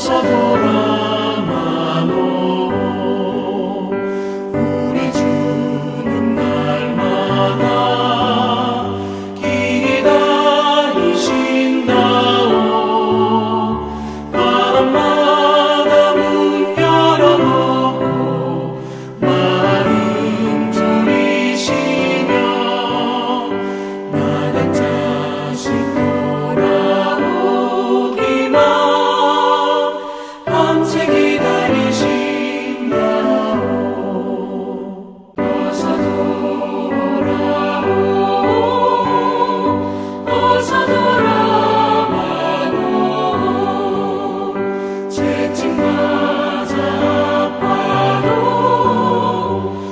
어서 돌아와노. 우리 주는 날마다 기다리신다오. 바람마다 문 열어놓고 마음 졸이시며 나간 자식 돌아오기만 밤새 기다리신다오. 어서 돌아오. 어서 돌아와노. 채찍 맞아 아파도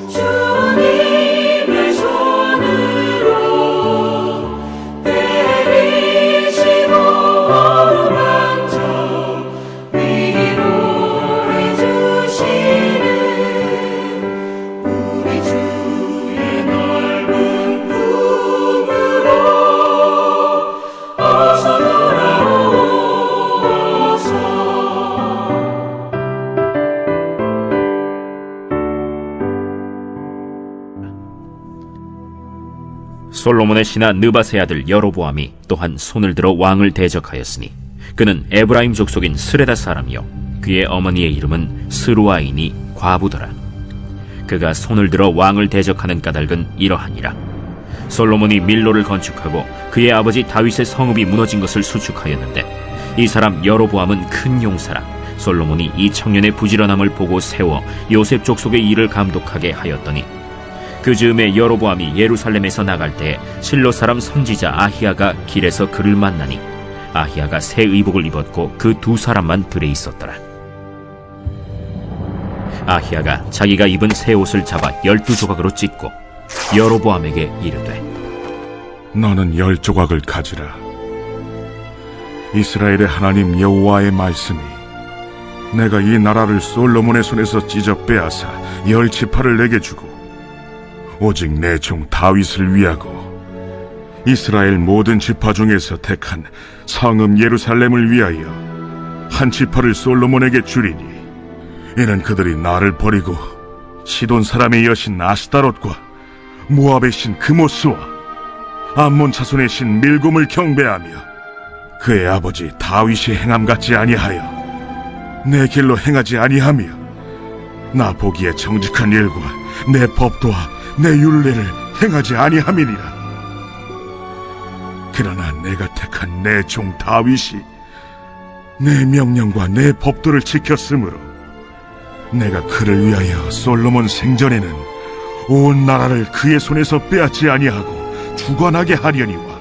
주님의 손으로 때리시고 어루만져 위로해 주시는 우리 주의 넓은 품으로 어서 돌아오소서. 솔로몬의 신하 느밧의 아들 여로보암이 또한 손을 들어 왕을 대적하였으니 그는 에브라임 족속인 스레다 사람이요 그의 어머니의 이름은 스루아이니 과부더라. 그가 손을 들어 왕을 대적하는 까닭은 이러하니라. 솔로몬이 밀로를 건축하고 그의 아버지 다윗의 성읍이 무너진 것을 수축하였는데 이 사람 여로보암은 큰 용사라. 솔로몬이 이 청년의 부지런함을 보고 세워 요셉 족속의 일을 감독하게 하였더니 그 즈음에 여로보암이 예루살렘에서 나갈 때 실로 사람 선지자 아히야가 길에서 그를 만나니 아히야가 새 의복을 입었고 그 두 사람만 들에 있었더라. 아히야가 자기가 입은 새 옷을 잡아 12조각으로 찢고 여로보암에게 이르되 너는 10조각을 가지라. 이스라엘의 하나님 여호와의 말씀이 내가 이 나라를 솔로몬의 손에서 찢어 빼앗아 10지파를 내게 주고 오직 내 종 다윗을 위하고 이스라엘 모든 지파 중에서 택한 성읍 예루살렘을 위하여 한 지파를 솔로몬에게 주리니 이는 그들이 나를 버리고 시돈 사람의 여신 아스타롯과 모압의 신 그모스와 암몬 자손의 신 밀곰을 경배하며 그의 아버지 다윗이 행함 같지 아니하여 내 길로 행하지 아니하며 나 보기에 정직한 일과 내 법도와 내 율례를 행하지 아니함이니라. 그러나 내가 택한 내 종 다윗이 내 명령과 내 법도를 지켰으므로 내가 그를 위하여 솔로몬 생전에는 온 나라를 그의 손에서 빼앗지 아니하고 주관하게 하려니와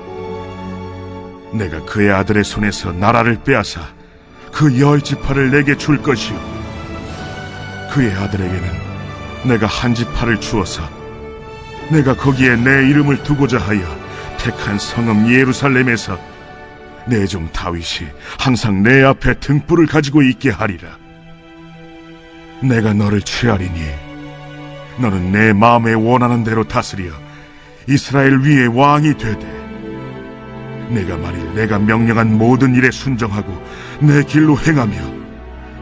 내가 그의 아들의 손에서 나라를 빼앗아 그 10지파를 내게 줄 것이요 그의 아들에게는 내가 한 지파를 주어서 내가 거기에 내 이름을 두고자 하여 택한 성읍 예루살렘에서 내 종 다윗이 항상 내 앞에 등불을 가지고 있게 하리라. 내가 너를 취하리니 너는 내 마음에 원하는 대로 다스려 이스라엘 위에 왕이 되되 내가 만일 내가 명령한 모든 일에 순종하고 내 길로 행하며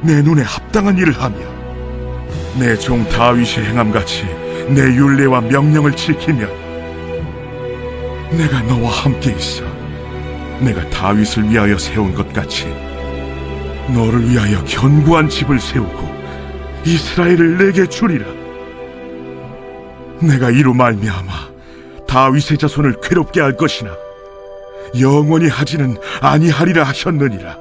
내 눈에 합당한 일을 하며 내 종 다윗이 행함같이 내 율례와 명령을 지키면 내가 너와 함께 있어 내가 다윗을 위하여 세운 것 같이 너를 위하여 견고한 집을 세우고 이스라엘을 내게 주리라. 내가 이로 말미암아 다윗의 자손을 괴롭게 할 것이나 영원히 하지는 아니하리라 하셨느니라.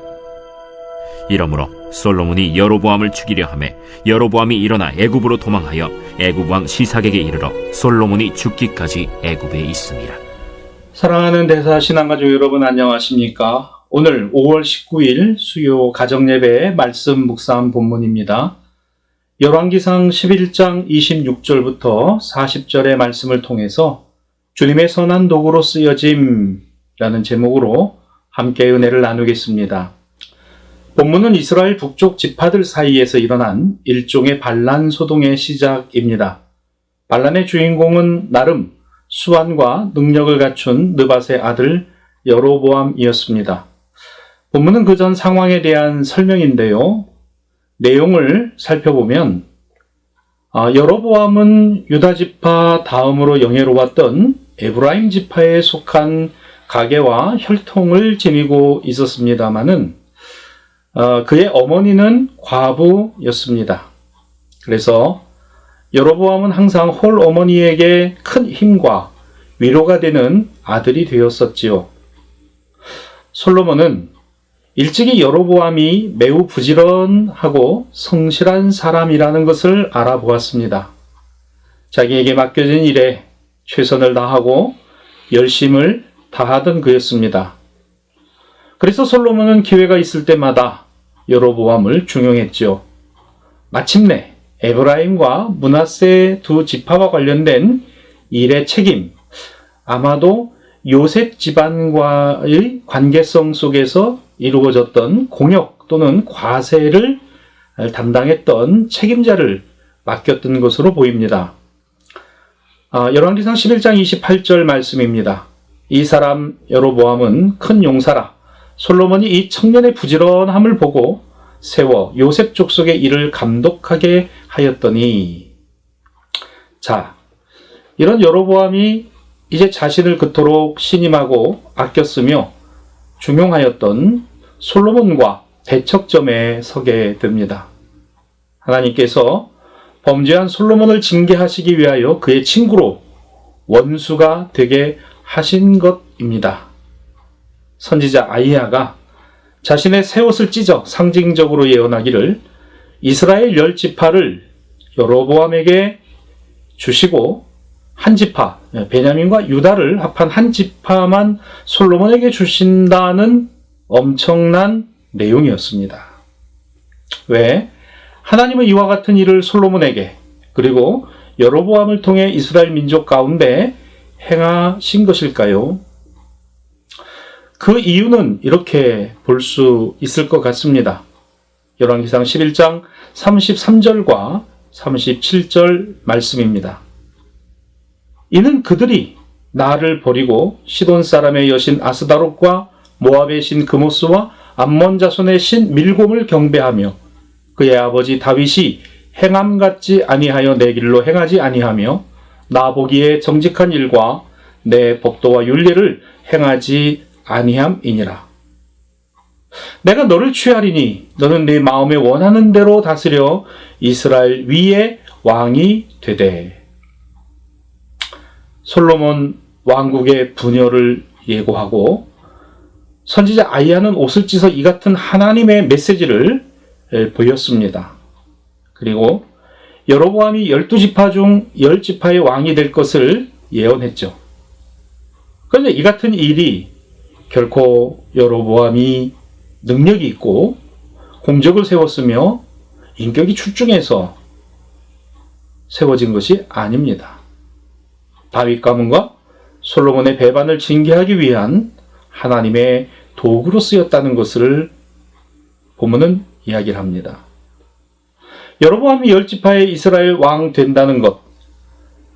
이러므로 솔로몬이 여로보암을 죽이려 하매 여로보암이 일어나 애굽으로 도망하여 애굽 왕 시삭에게 이르러 솔로몬이 죽기까지 애굽에 있음이라. 사랑하는 대사신앙가족 여러분 안녕하십니까? 오늘 5월 19일 수요 가정예배의 말씀 묵상 본문입니다. 열왕기상 11장 26절부터 40절의 말씀을 통해서 주님의 선한 도구로 쓰여짐이라는 제목으로 함께 은혜를 나누겠습니다. 본문은 이스라엘 북쪽 지파들 사이에서 일어난 일종의 반란 소동의 시작입니다. 반란의 주인공은 나름 수완과 능력을 갖춘 느밧의 아들 여로보암이었습니다. 본문은 그 전 상황에 대한 설명인데요. 내용을 살펴보면 여로보암은 유다 지파 다음으로 영예로웠던 에브라임 지파에 속한 가계와 혈통을 지니고 있었습니다마는 그의 어머니는 과부였습니다. 그래서 여로보암은 항상 홀 어머니에게 큰 힘과 위로가 되는 아들이 되었었지요. 솔로몬은 일찍이 여로보암이 매우 부지런하고 성실한 사람이라는 것을 알아보았습니다. 자기에게 맡겨진 일에 최선을 다하고 열심을 다하던 그였습니다. 그래서 솔로몬은 기회가 있을 때마다 여로보암을 중용했지요. 마침내 에브라임과 므낫세 두 지파와 관련된 일의 책임, 아마도 요셉 집안과의 관계성 속에서 이루어졌던 공역 또는 과세를 담당했던 책임자를 맡겼던 것으로 보입니다. 열왕기상 11장 28절 말씀입니다. 이 사람 여로보암은 큰 용사라. 솔로몬이 이 청년의 부지런함을 보고 세워 요셉 족속의 일을 감독하게 하였더니. 자, 이런 여로보암이 이제 자신을 그토록 신임하고 아꼈으며 중용하였던 솔로몬과 대척점에 서게 됩니다. 하나님께서 범죄한 솔로몬을 징계하시기 위하여 그의 친구로 원수가 되게 하신 것입니다. 선지자 아이야가 자신의 새 옷을 찢어 상징적으로 예언하기를 이스라엘 10지파를 여로보암에게 주시고 한 지파, 베냐민과 유다를 합한 한 지파만 솔로몬에게 주신다는 엄청난 내용이었습니다. 왜? 하나님은 이와 같은 일을 솔로몬에게 그리고 여로보암을 통해 이스라엘 민족 가운데 행하신 것일까요? 그 이유는 이렇게 볼 수 있을 것 같습니다. 열왕기상 11장 33절과 37절 말씀입니다. 이는 그들이 나를 버리고 시돈 사람의 여신 아스다롯과 모압의 신 그모스와 암몬 자손의 신 밀곰을 경배하며 그의 아버지 다윗이 행함 같지 아니하여 내 길로 행하지 아니하며 나 보기에 정직한 일과 내 법도와 윤리를 행하지 아니함이니라. 내가 너를 취하리니 너는 네 마음에 원하는 대로 다스려 이스라엘 위에 왕이 되되. 솔로몬 왕국의 분열을 예고하고 선지자 아이야는 옷을 찢어 이 같은 하나님의 메시지를 보였습니다. 그리고 여로보암이 12지파 중 10지파의 왕이 될 것을 예언했죠. 그런데 이 같은 일이 결코 여로보암이 능력이 있고 공적을 세웠으며 인격이 출중해서 세워진 것이 아닙니다. 다윗 가문과 솔로몬의 배반을 징계하기 위한 하나님의 도구로 쓰였다는 것을 본문은 이야기를 합니다. 여로보암이 10지파의 이스라엘 왕 된다는 것,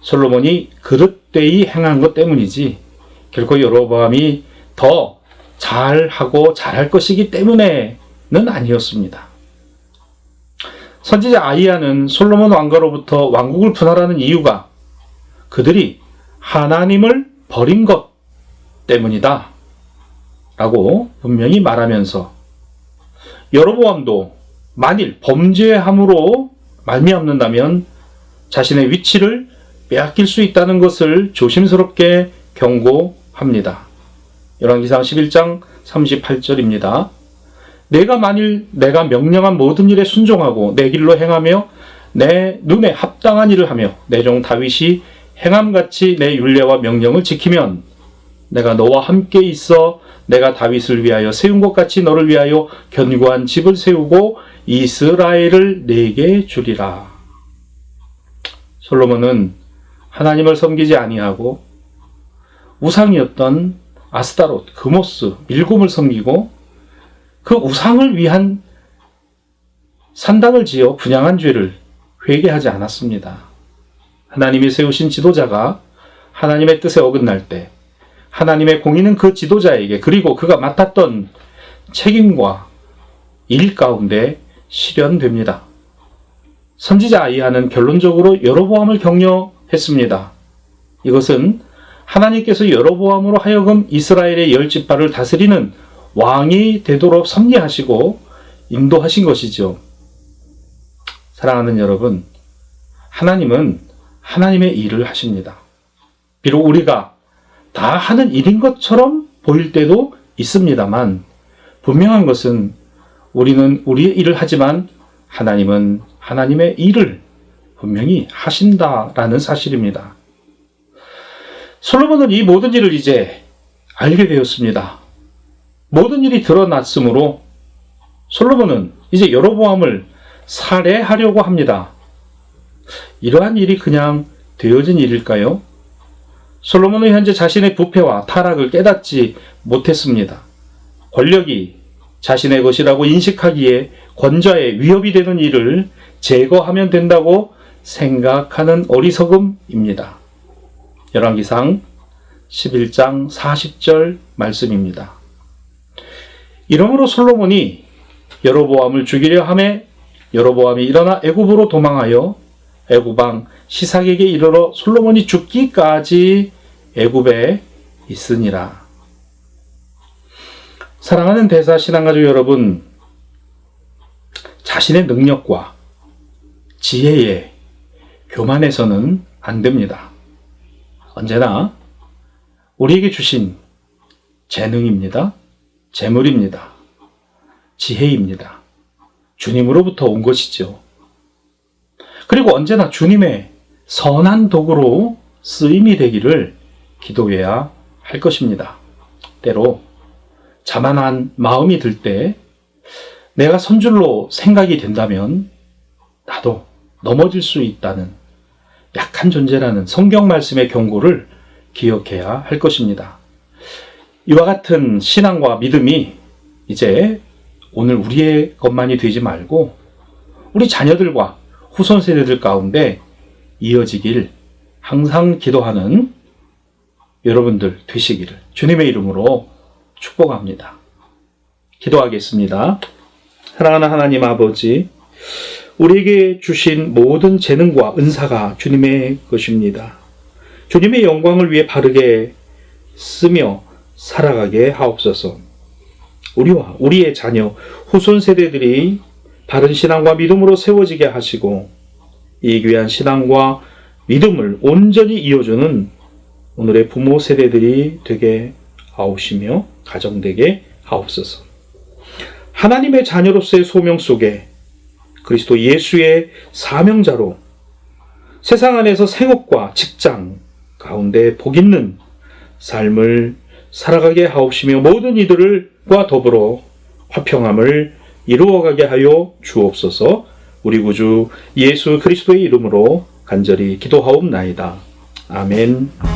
솔로몬이 그릇되이 행한 것 때문이지 결코 여로보암이 더 잘하고 잘할 것이기 때문에는 아니었습니다. 선지자 아이야는 솔로몬 왕가로부터 왕국을 분할하는 이유가 그들이 하나님을 버린 것 때문이다 라고 분명히 말하면서 여로보암도 만일 범죄함으로 말미암는다면 자신의 위치를 빼앗길 수 있다는 것을 조심스럽게 경고합니다. 열왕기상 11장 38절입니다. 내가 만일 내가 명령한 모든 일에 순종하고 내 길로 행하며 내 눈에 합당한 일을 하며 내 종 다윗이 행함같이 내 율례와 명령을 지키면 내가 너와 함께 있어 내가 다윗을 위하여 세운 것 같이 너를 위하여 견고한 집을 세우고 이스라엘을 내게 주리라. 솔로몬은 하나님을 섬기지 아니하고 우상이었던 아스타롯, 그모스, 밀곰을 섬기고 그 우상을 위한 산당을 지어 분양한 죄를 회개하지 않았습니다. 하나님이 세우신 지도자가 하나님의 뜻에 어긋날 때 하나님의 공의는 그 지도자에게 그리고 그가 맡았던 책임과 일 가운데 실현됩니다. 선지자 아이야는 결론적으로 여로보암을 격려했습니다. 이것은 하나님께서 여로보암으로 하여금 이스라엘의 10지파를 다스리는 왕이 되도록 섭리하시고 인도하신 것이죠. 사랑하는 여러분, 하나님은 하나님의 일을 하십니다. 비록 우리가 다 하는 일인 것처럼 보일 때도 있습니다만, 분명한 것은 우리는 우리의 일을 하지만 하나님은 하나님의 일을 분명히 하신다라는 사실입니다. 솔로몬은 이 모든 일을 이제 알게 되었습니다. 모든 일이 드러났으므로 솔로몬은 이제 여로보암을 살해하려고 합니다. 이러한 일이 그냥 되어진 일일까요? 솔로몬은 현재 자신의 부패와 타락을 깨닫지 못했습니다. 권력이 자신의 것이라고 인식하기에 권좌에 위협이 되는 일을 제거하면 된다고 생각하는 어리석음입니다. 열왕기상 11장 40절 말씀입니다. 이러므로 솔로몬이 여로보암을 죽이려 하매 여로보암이 일어나 애굽으로 도망하여 애굽 왕 시삭에게 이르러 솔로몬이 죽기까지 애굽에 있으니라. 사랑하는 대사 신앙가족 여러분, 자신의 능력과 지혜에 교만해서는 안 됩니다. 언제나 우리에게 주신 재능입니다. 재물입니다. 지혜입니다. 주님으로부터 온 것이죠. 그리고 언제나 주님의 선한 도구로 쓰임이 되기를 기도해야 할 것입니다. 때로 자만한 마음이 들 때 내가 선줄로 생각이 된다면 나도 넘어질 수 있다는 약한 존재라는 성경 말씀의 경고를 기억해야 할 것입니다. 이와 같은 신앙과 믿음이 이제 오늘 우리의 것만이 되지 말고 우리 자녀들과 후손 세대들 가운데 이어지길 항상 기도하는 여러분들 되시기를 주님의 이름으로 축복합니다. 기도하겠습니다. 사랑하는 하나님 아버지, 우리에게 주신 모든 재능과 은사가 주님의 것입니다. 주님의 영광을 위해 바르게 쓰며 살아가게 하옵소서. 우리와 우리의 자녀, 후손 세대들이 바른 신앙과 믿음으로 세워지게 하시고 이 귀한 신앙과 믿음을 온전히 이어주는 오늘의 부모 세대들이 되게 하옵시며 가정되게 하옵소서. 하나님의 자녀로서의 소명 속에 그리스도 예수의 사명자로 세상 안에서 생업과 직장 가운데 복 있는 삶을 살아가게 하옵시며 모든 이들과 더불어 화평함을 이루어가게 하여 주옵소서. 우리 구주 예수 그리스도의 이름으로 간절히 기도하옵나이다. 아멘.